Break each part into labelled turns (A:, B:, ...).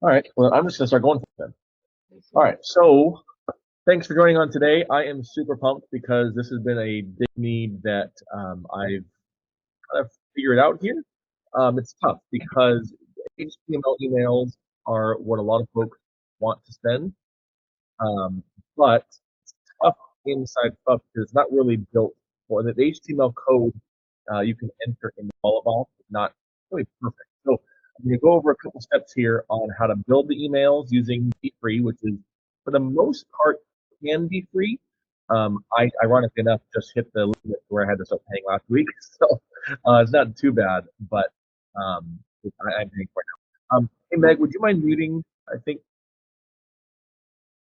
A: All right, well, I'm just gonna start going for them. All right, so thanks for joining on today. I am super pumped because this has been a big need that I've kind of figured out here. It's tough because HTML emails are what a lot of folks want to send, um, but it's tough inside FUB because it's not really built for the HTML code you can enter in the Volleyball. It's not really perfect. So I'm going to go over a couple steps here on how to build the emails using Be Free, which is for the most part can be free. I ironically enough just hit the limit where I had to start paying last week, so it's not too bad. But I'm paying for it now. Hey Meg, would you mind muting? I think.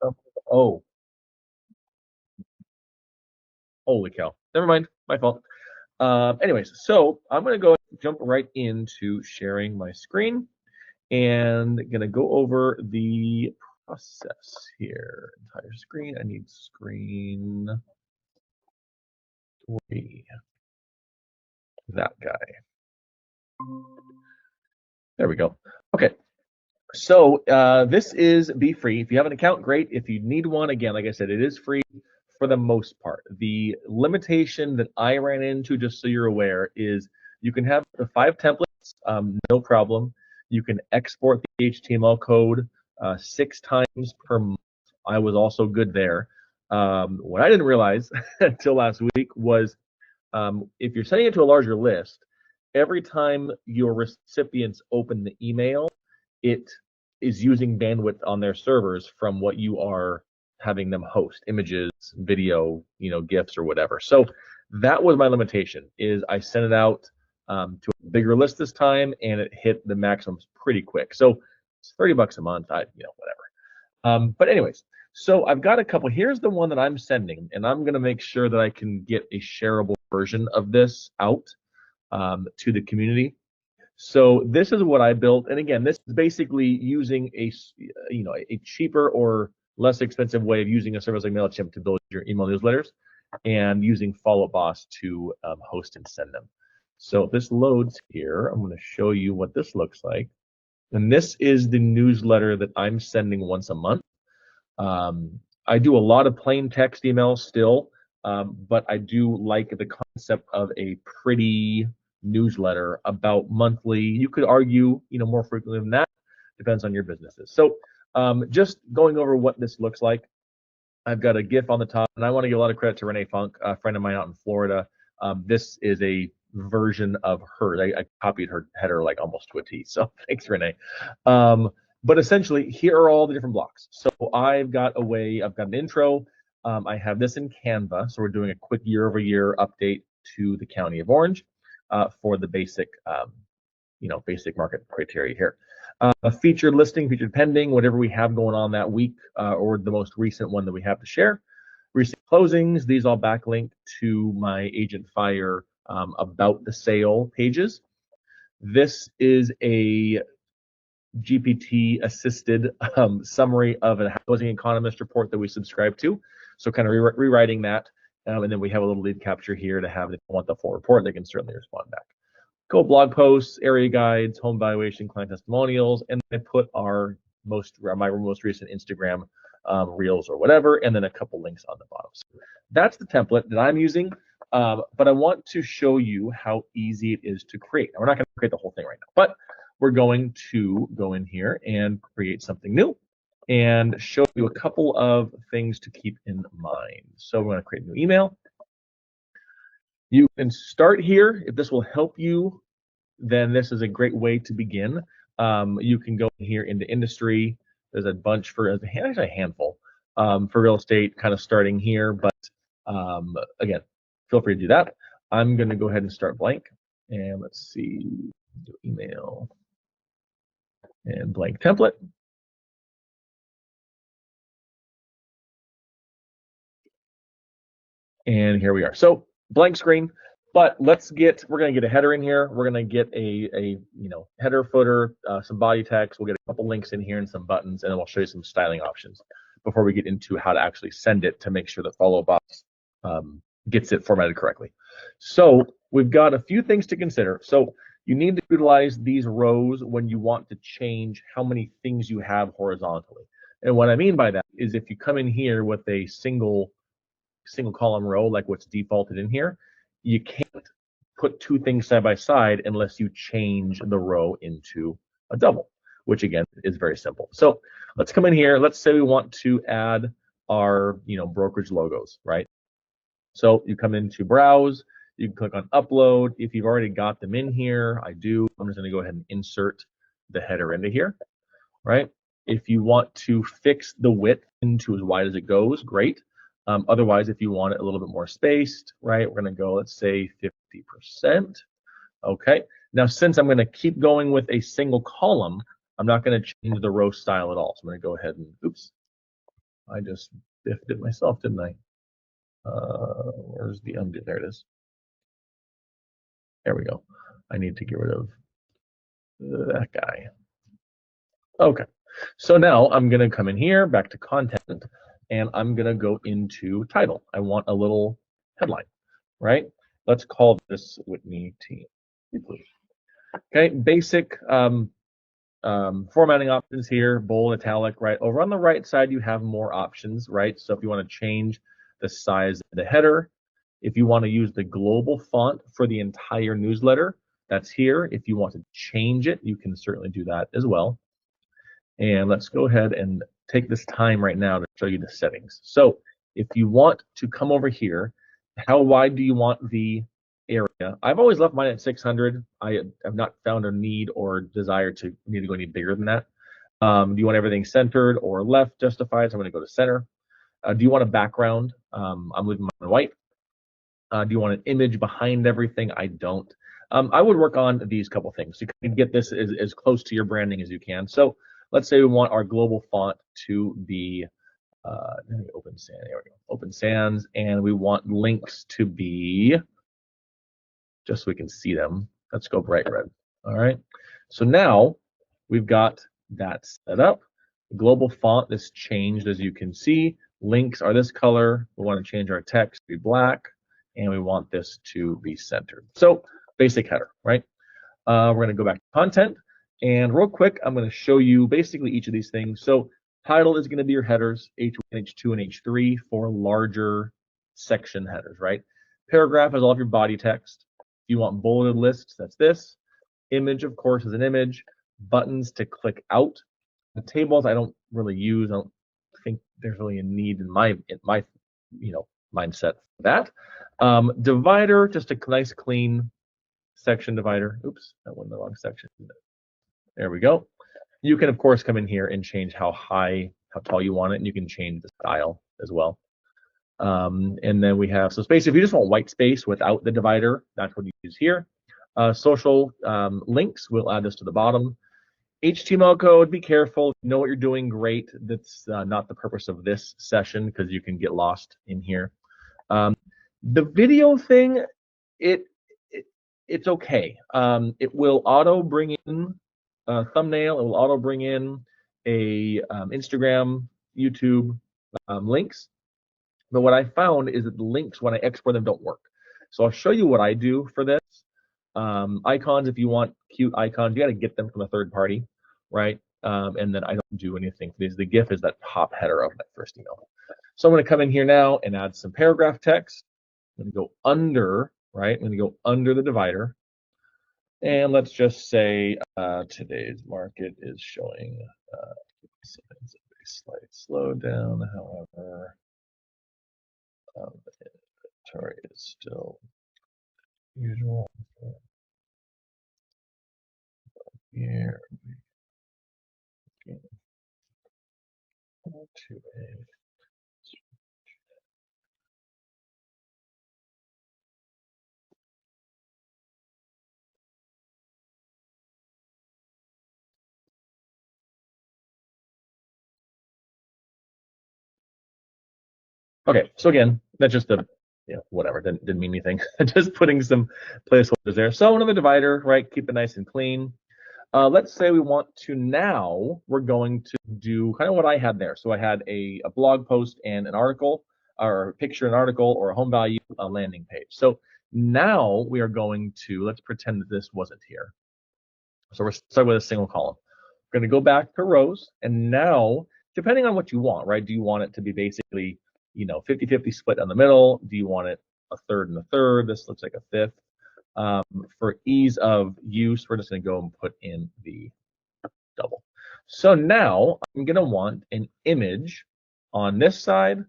A: Um, oh, holy cow! Never mind, my fault. Anyways, so I'm going to go jump right into sharing my screen and going to go over the process here. Entire screen. I need screen 3. That guy. There we go. Okay. So this is Be Free. If you have an account, great. If you need one, again, like I said, it is free for the most part. The limitation that I ran into, just so you're aware, is you can have the 5 templates, no problem. You can export the HTML code 6 times per month. I was also good there. What I didn't realize until last week was if you're sending it to a larger list, every time your recipients open the email, it is using bandwidth on their servers from what you are having them host, images, video, GIFs or whatever. So that was my limitation. Is I sent it out to a bigger list this time, and it hit the maximums pretty quick. So it's $30 a month. Whatever. But anyways, so I've got a couple. Here's the one that I'm sending, and I'm going to make sure that I can get a shareable version of this out to the community. So this is what I built, and again, this is basically using a cheaper or less expensive way of using a service like MailChimp to build your email newsletters, and using Follow Boss to host and send them. So if this loads here, I'm going to show you what this looks like, and this is the newsletter that I'm sending once a month. I do a lot of plain text emails still, but I do like the concept of a pretty newsletter about monthly. You could argue, more frequently than that. Depends on your businesses. So just going over what this looks like. I've got a GIF on the top, and I want to give a lot of credit to Renee Funk, a friend of mine out in Florida. This is a version of her. I copied her header like almost to a T. So thanks, Renee. But essentially, here are all the different blocks. So I've got an intro. I have this in Canva. So we're doing a quick year-over-year update to the County of Orange for the basic, basic market criteria here. A featured listing, featured pending, whatever we have going on that week, or the most recent one that we have to share. Recent closings, these all backlink to my Agent Fire about the sale pages. This is a GPT assisted summary of a housing economist report that we subscribe to. So kind of rewriting that. And then we have a little lead capture here to have, if they want the full report, they can certainly respond back. Cool blog posts, area guides, home valuation, client testimonials, and I put my most recent Instagram reels or whatever, and then a couple links on the bottom. So that's the template that I'm using, but I want to show you how easy it is to create. Now, we're not going to create the whole thing right now, but we're going to go in here and create something new and show you a couple of things to keep in mind. So we're going to create a new email. You can start here. If this will help you, then this is a great way to begin. You can go here into industry. There's a bunch actually a handful for real estate, kind of starting here. But again, feel free to do that. I'm going to go ahead and start blank. And let's see, email and blank template. And here we are. So blank screen, but we're going to get a header in here. We're going to get a header, footer, some body text. We'll get a couple links in here and some buttons, and then we'll show you some styling options before we get into how to actually send it to make sure that Follow Boss gets it formatted correctly. So we've got a few things to consider. So You need to utilize these rows when you want to change how many things you have horizontally. And what I mean by that is if you come in here with a single column row like what's defaulted in here, you can't put two things side by side unless you change the row into a double, which again is very simple. So let's come in here. Let's say we want to add our brokerage logos, right? So you come into browse, you can click on upload. If you've already got them in here, I do. I'm just going to go ahead and insert the header into here, right? If you want to fix the width into as wide as it goes, great. Otherwise, if you want it a little bit more spaced, right, we're going to go, let's say 50%. Okay. Now, since I'm going to keep going with a single column, I'm not going to change the row style at all. So I'm going to go ahead and, oops, I just biffed it myself, didn't I? Where's the undo? There it is. There we go. I need to get rid of that guy. Okay. So now I'm going to come in here, back to content, and I'm going to go into title. I want a little headline, right? Let's call this Whitney Team. Okay, basic formatting options here, bold, italic, right? Over on the right side, you have more options, right? So if you want to change the size of the header, if you want to use the global font for the entire newsletter, that's here. If you want to change it, you can certainly do that as well. And let's go ahead and take this time right now to show you the settings. So if you want to come over here, how wide do you want the area? I've always left mine at 600. I have not found a need or desire to need to go any bigger than that. Do you want everything centered or left justified? So I'm going to go to center. Do you want a background? I'm leaving mine white. Do you want an image behind everything? I don't. I would work on these couple things. You can get this as close to your branding as you can. So let's say we want our global font to be Open Sans. There we go. Open Sans, and we want links to be just so we can see them. Let's go bright red. All right. So now we've got that set up. The global font is changed, as you can see. Links are this color. We want to change our text to be black, and we want this to be centered. So basic header, right? We're going to go back to content, and real quick, I'm going to show you basically each of these things. So title is going to be your headers, H1, H2, and H3 for larger section headers, right? Paragraph is all of your body text. If you want bulleted lists, that's this. Image, of course, is an image. Buttons to click out. The tables I don't really use. I don't think there's really a need in my mindset for that. Divider, just a nice clean section divider. Oops, that went in the wrong section. There we go. You can of course come in here and change how tall you want it, and you can change the style as well. And then we have some space. If you just want white space without the divider, that's what you use here. Social links, we'll add this to the bottom. HTML code, be careful. You know what you're doing, great. That's not the purpose of this session because you can get lost in here. The video thing, it's okay. It will auto bring in a thumbnail. It will auto bring in a Instagram, YouTube links. But what I found is that the links, when I export them, don't work. So I'll show you what I do for this. Icons, if you want cute icons, you got to get them from a third party, right? And then I don't do anything for these. The GIF is that top header of that first email. So I'm going to come in here now and add some paragraph text. I'm going to go under, right? I'm going to go under the divider. And let's just say today's market is showing signs of a slight slowdown. However, the inventory is still usual. Here we go to a okay, so again, that's just a whatever, didn't mean anything. Just putting some placeholders there. So another divider, right? Keep it nice and clean. Let's say we want to now, we're going to do kind of what I had there. So I had a blog post and an article, or a picture, an article, or a home value, a landing page. So Now we are going to, let's pretend that this wasn't here. So we're starting with a single column. We're going to go back to rows, and now, depending on what you want, right? Do you want it to be basically, 50-50 split down the middle? Do you want it a third and a third? This looks like a fifth. For ease of use, we're just going to go and put in the double. So now I'm going to want an image on this side,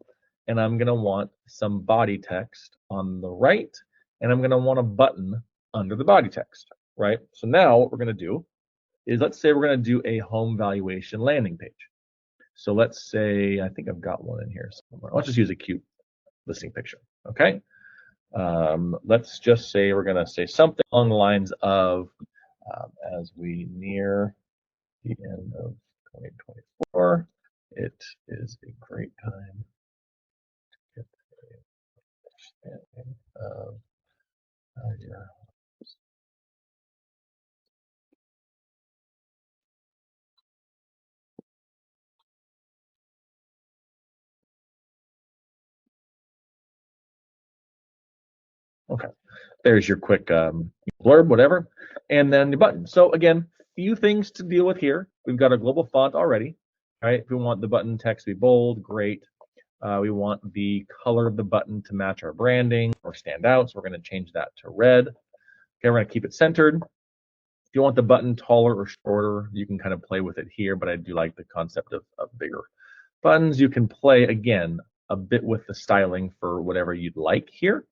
A: and I'm going to want some body text on the right, and I'm going to want a button under the body text, right? So now what we're going to do is, let's say we're going to do a home valuation landing page. So let's say, I think I've got one in here somewhere. Let's just use a cute listing picture, okay? Let's just say we're going to say something along the lines of, as we near the end of 2024, it is a great time to get an understanding of your. Okay, there's your quick blurb, whatever, and then the button. So again, few things to deal with here. We've got a global font already, right? If we want the button text to be bold, great. We want the color of the button to match our branding or stand out, so we're going to change that to red. Okay, we're going to keep it centered. If you want the button taller or shorter, you can kind of play with it here, but I do like the concept of bigger buttons. You can play, again, a bit with the styling for whatever you'd like here.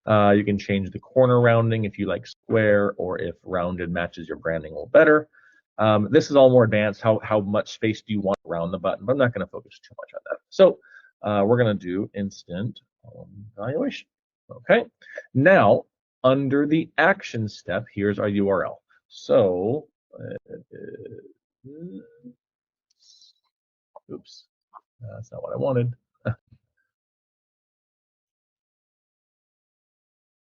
A: You can change the corner rounding if you like square, or if rounded matches your branding a little better. This is all more advanced. How much space do you want around the button? But I'm not going to focus too much on that. So we're going to do instant valuation. Okay. Now, under the action step, here's our URL. So, oops, that's not what I wanted.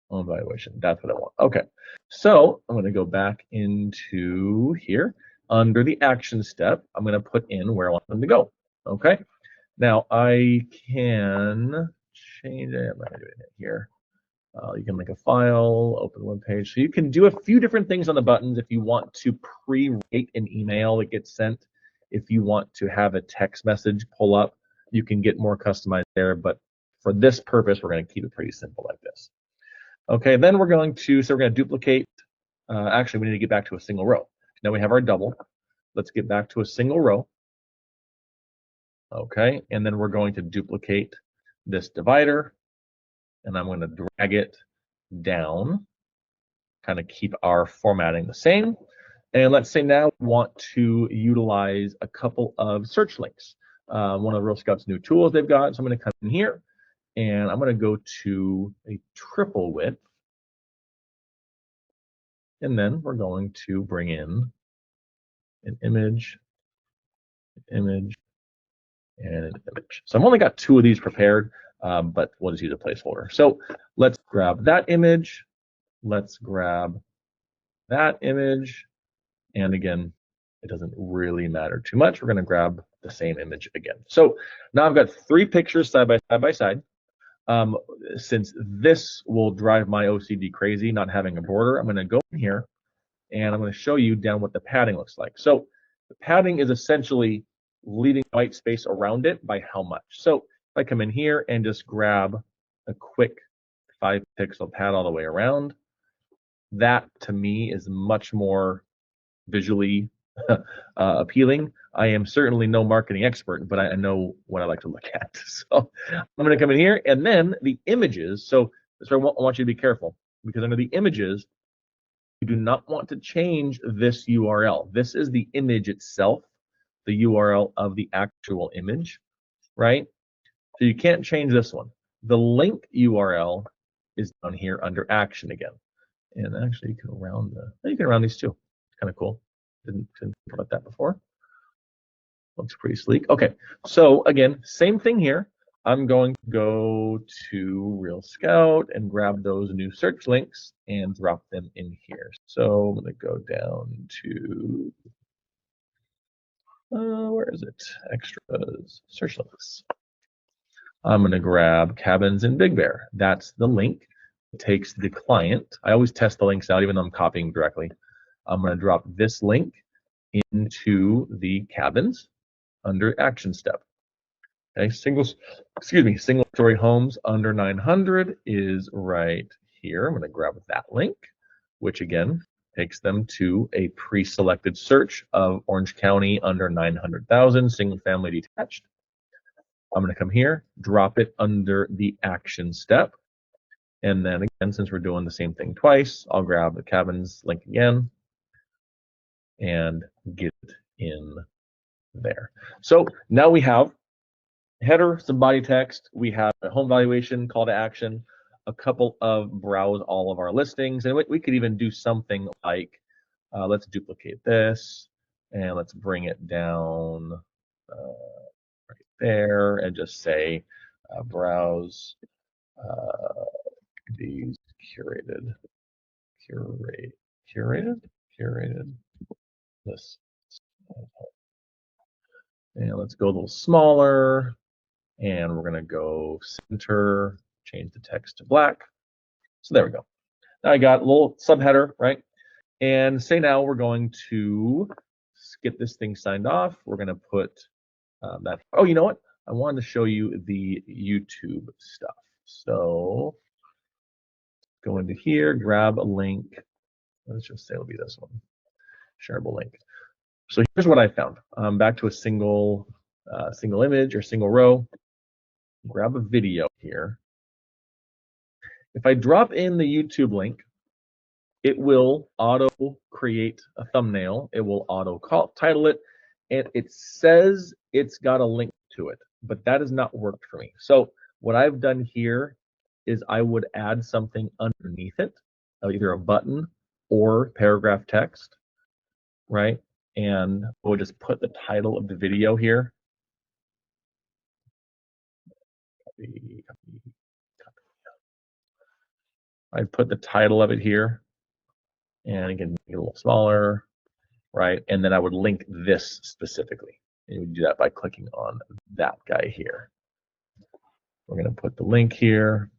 A: Evaluation, that's what I want. Okay, so I'm going to go back into here. Under the action step, I'm going to put in where I want them to go. Okay, now I can change it. I'm not going to do it here. You can make a file, open web page. So you can do a few different things on the buttons. If you want to pre-rate an email that gets sent, if you want to have a text message pull up, you can get more customized there. But for this purpose, we're going to keep it pretty simple like this. Okay, then we're going to duplicate. Actually, we need to get back to a single row. Now we have our double. Let's get back to a single row. Okay, and then we're going to duplicate this divider, and I'm going to drag it down, kind of keep our formatting the same. And let's say now we want to utilize a couple of search links. One of Real Scout's new tools they've got. So I'm going to come in here, and I'm going to go to a triple width. And then we're going to bring in an image, and an image. So I've only got 2 of these prepared, but we'll just use a placeholder. So let's grab that image. Let's grab that image. And again, it doesn't really matter too much. We're going to grab the same image again. So now I've got 3 pictures side by side. Since this will drive my OCD crazy, not having a border, I'm going to go in here, and I'm going to show you down what the padding looks like. So the padding is essentially leaving white space around it by how much. So if I come in here and just grab a quick 5-pixel pad all the way around, that to me is much more visually appealing. I am certainly no marketing expert, but I know what I like to look at. So I'm going to come in here, and then the images. So I want you to be careful, because under the images, you do not want to change this URL. This is the image itself, the URL of the actual image, right? So you can't change this one. The link URL is down here under action again. And actually, you can round these too. It's kind of cool. Didn't think about that before. Looks pretty sleek. Okay, so again, same thing here. I'm going to go to Real Scout and grab those new search links and drop them in here. So I'm going to go down to, where is it? Extras, search links. I'm going to grab Cabins in Big Bear. That's the link. takes the client. I always test the links out, even though I'm copying directly. I'm going to drop this link into the cabins under action step. Okay, single story homes under 900 is right here. I'm going to grab that link, which again takes them to a pre-selected search of Orange County under 900,000 single family detached. I'm going to come here, drop it under the action step. And then again, since we're doing the same thing twice, I'll grab the cabins link again and get it in there. So now we have header, some body text, we have a home valuation, call to action, a couple of browse all of our listings, and we could even do something like, let's duplicate this, and let's bring it down right there, and just say, browse these curated lists. And let's go a little smaller. And we're going to go center, change the text to black. So there we go. Now I got a little subheader, right? And say now we're going to get this thing signed off. We're going to put that. Oh, you know what? I wanted to show you the YouTube stuff. So go into here, grab a link. Let's just say it'll be this one, shareable link. So here's what I found. Back to a single image or single row. Grab a video here. If I drop in the YouTube link, it will auto create a thumbnail. It will auto title it, and it says it's got a link to it, but that has not worked for me. So what I've done here is I would add something underneath it, either a button or paragraph text, right? And we'll just put the title of the video here. I put the title of it here, and again, make it a little smaller, right? And then I would link this specifically. And you would do that by clicking on that guy here. We're going to put the link here.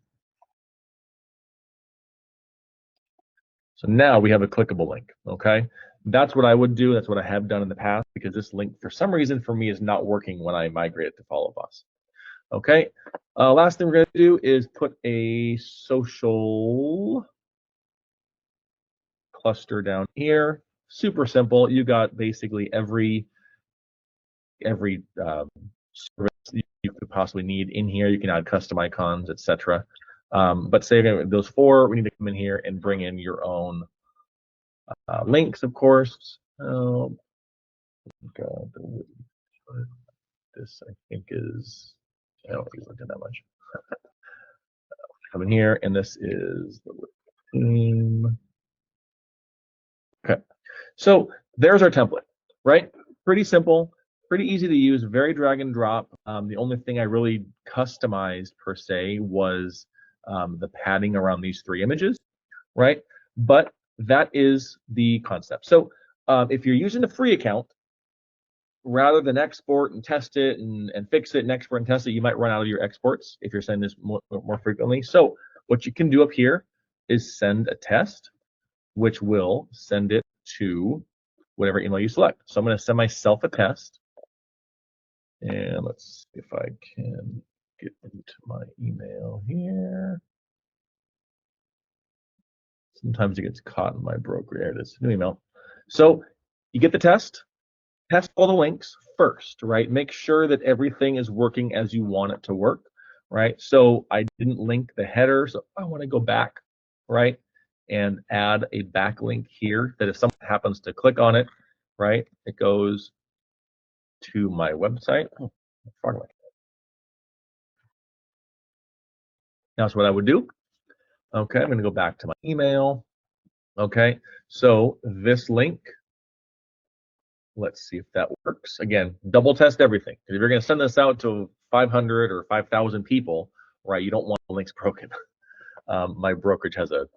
A: So now we have a clickable link, okay? That's what I would do. That's what I have done in the past, because this link, for some reason, for me, is not working when I migrate it to Follow Boss. Okay, last thing we're going to do is put a social cluster down here. Super simple. You got basically every service you could possibly need in here. You can add custom icons, etc. But say those four, we need to come in here and bring in your own links, of course. Oh God, this I think is, I don't use LinkedIn that much. Come in here, and this is the team. Okay, so there's our template, right? Pretty simple, pretty easy to use, very drag and drop. The only thing I really customized per se was the padding around these three images, right? But that is the concept. So if you're using a free account, rather than export and test it and fix it and export and test it, you might run out of your exports if you're sending this more frequently. So what you can do up here is send a test, which will send it to whatever email you select. So I'm going to send myself a test. And let's see if I can get into my email here. Sometimes it gets caught in my broker. There it is, new email. So you get the test all the links first, right? Make sure that everything is working as you want it to work, right? So I didn't link the header, so I want to go back, right? And add a backlink here that if someone happens to click on it, right, it goes to my website. Oh, far away. That's what I would do. Okay, I'm going to go back to my email. Okay, so this link, let's see if that works. Again, double test everything. If you're going to send this out to 500 or 5,000 people, right, you don't want the links broken. My brokerage has a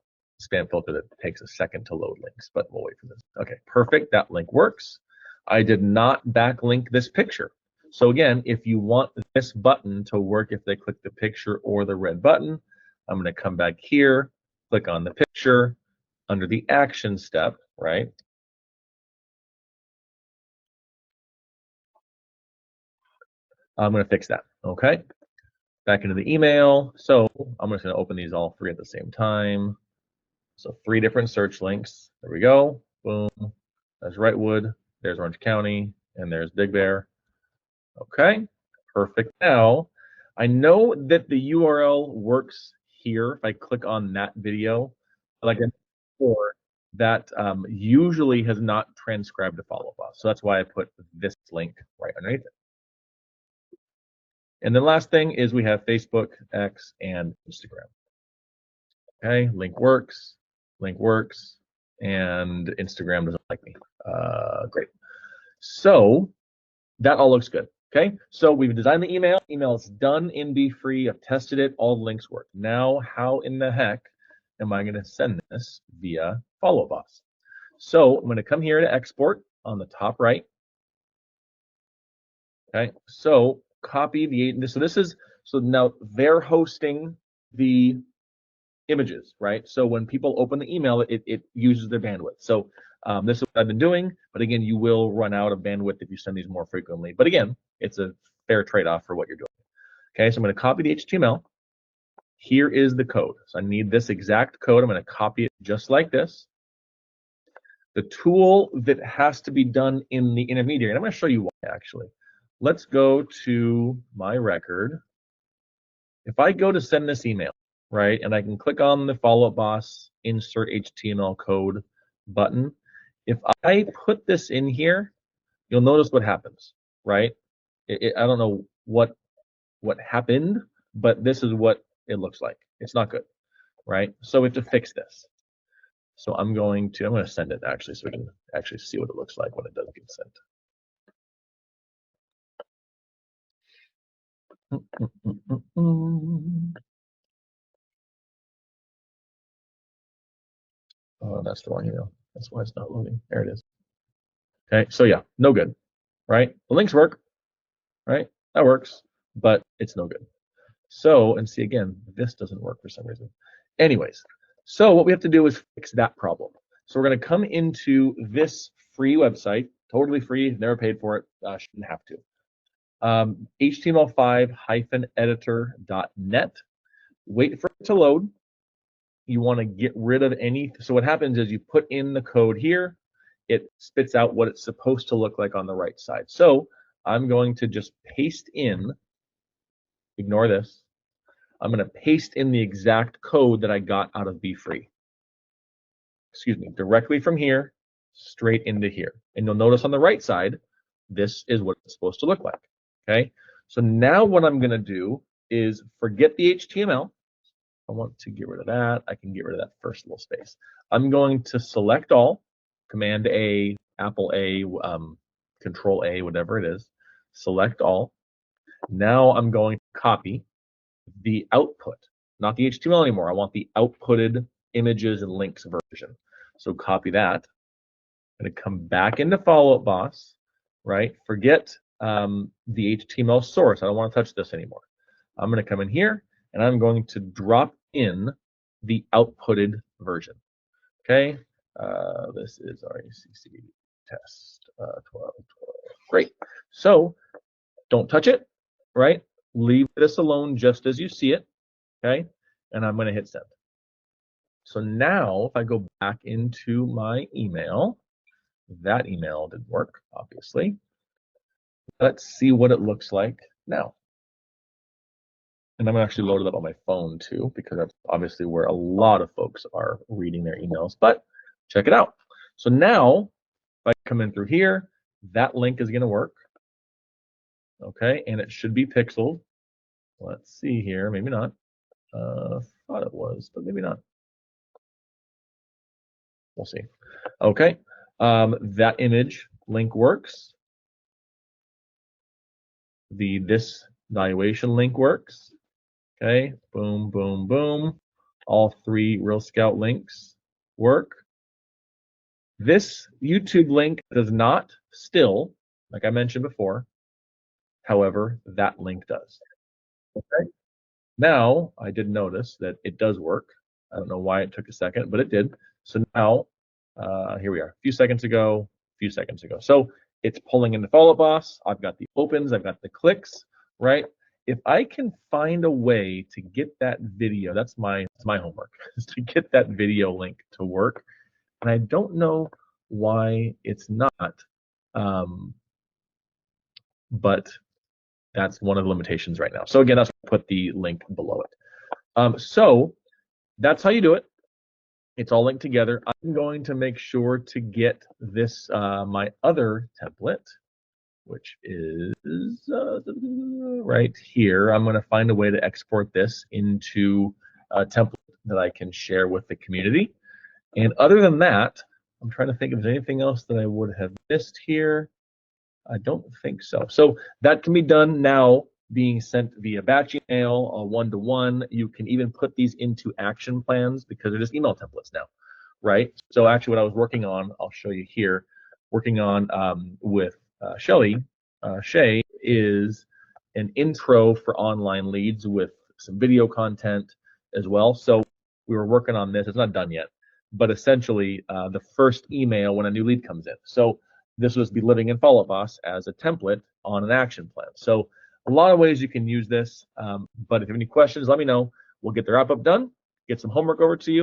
A: spam filter that takes a second to load links, but we'll wait for this. Okay, perfect. That link works. I did not backlink this picture. So again, if you want this button to work, if they click the picture or the red button, I'm going to come back here. click on the picture under the action step, right? I'm going to fix that. Okay. Back into the email. So I'm just going to open these all three at the same time. So 3 different search links. There we go. Boom. There's Wrightwood. There's Orange County. And there's Big Bear. Okay. Perfect. Now, I know that the URL works here. If I click on that video, like I said before, that usually has not transcribed to follow us. So that's why I put this link right underneath it. And then last thing is we have Facebook, X, and Instagram. Okay, link works, and Instagram doesn't like me. Great. So that all looks good. Okay, so we've designed the email. Email is done in BeFree. I've tested it. All the links work. Now, how in the heck am I going to send this via Follow Boss? So I'm going to come here to export on the top right. Okay, so copy the, so now they're hosting the images, right? So when people open the email, it uses their bandwidth. So this is what I've been doing, but again, you will run out of bandwidth if you send these more frequently. But again, it's a fair trade-off for what you're doing. Okay, so I'm going to copy the HTML. Here is the code. So I need this exact code. I'm going to copy it just like this. The tool that has to be done in the intermediary, and I'm going to show you why actually. Let's go to my record. If I go to send this email, right, and I can click on the Follow-Up Boss Insert HTML Code button. If I put this in here, you'll notice what happens, right? I don't know what happened, but this is what it looks like. It's not good, right? So we have to fix this. So I'm going to send it actually so we can actually see what it looks like when it does get sent. Oh, that's the wrong email. That's why it's not loading. There it is. Okay, so yeah, no good, right? The links work, right? That works, but it's no good. So, and see again, this doesn't work for some reason. Anyways, so what we have to do is fix that problem. So we're going to come into this free website, totally free, never paid for it, shouldn't have to. HTML5-editor.net. Wait for it to load. You want to get rid of any, so what happens is you put in the code here, it spits out what it's supposed to look like on the right side. So I'm going to just paste in, ignore this, I'm going to paste in the exact code that I got out of BeFree. Excuse me, directly from here, straight into here. And you'll notice on the right side, this is what it's supposed to look like. Okay, so now what I'm going to do is forget the HTML. I want to get rid of that. I can get rid of that first little space. I'm going to select all, Command A, Apple A, Control A, whatever it is. Select all. Now I'm going to copy the output, not the HTML anymore. I want the outputted images and links version. So copy that. I'm going to come back into Follow-Up Boss, right? Forget the HTML source. I don't want to touch this anymore. I'm going to come in here and I'm going to drop in the outputted version. Okay, this is our ACC test 12. Great. So don't touch it, right? Leave this alone just as you see it. Okay, and I'm going to hit send. So now if I go back into my email, that email didn't work, obviously. Let's see what it looks like now. And I'm actually loaded up on my phone too, because that's obviously where a lot of folks are reading their emails. But check it out. So now, if I come in through here, that link is going to work. Okay, and it should be pixeled. Let's see here. Maybe not. Thought it was, but maybe not. We'll see. Okay, that image link works. This valuation link works. Okay, boom, boom, boom. All 3 Real Scout links work. This YouTube link does not still, like I mentioned before. However, that link does. Okay. Now, I did notice that it does work. I don't know why it took a second, but it did. So now, here we are, a few seconds ago. So it's pulling into Follow Up Boss. I've got the opens, I've got the clicks, right? If I can find a way to get that video, that's my homework, is to get that video link to work. And I don't know why it's not, but that's one of the limitations right now. So again, that's why I put the link below it. So that's how you do it. It's all linked together. I'm going to make sure to get this, my other template, which is right here. I'm going to find a way to export this into a template that I can share with the community. And other than that, I'm trying to think if there's anything else that I would have missed here. I don't think so. So that can be done now, being sent via batch email, one-to-one. You can even put these into action plans because they're just email templates now, right? So actually what I was working on, I'll show you here, working on with Shay, is an intro for online leads with some video content as well. So we were working on this. It's not done yet, but essentially the first email when a new lead comes in. So this was be living in Follow Up Boss as a template on an action plan. So a lot of ways you can use this, but if you have any questions, let me know. We'll get the wrap up done, get some homework over to you.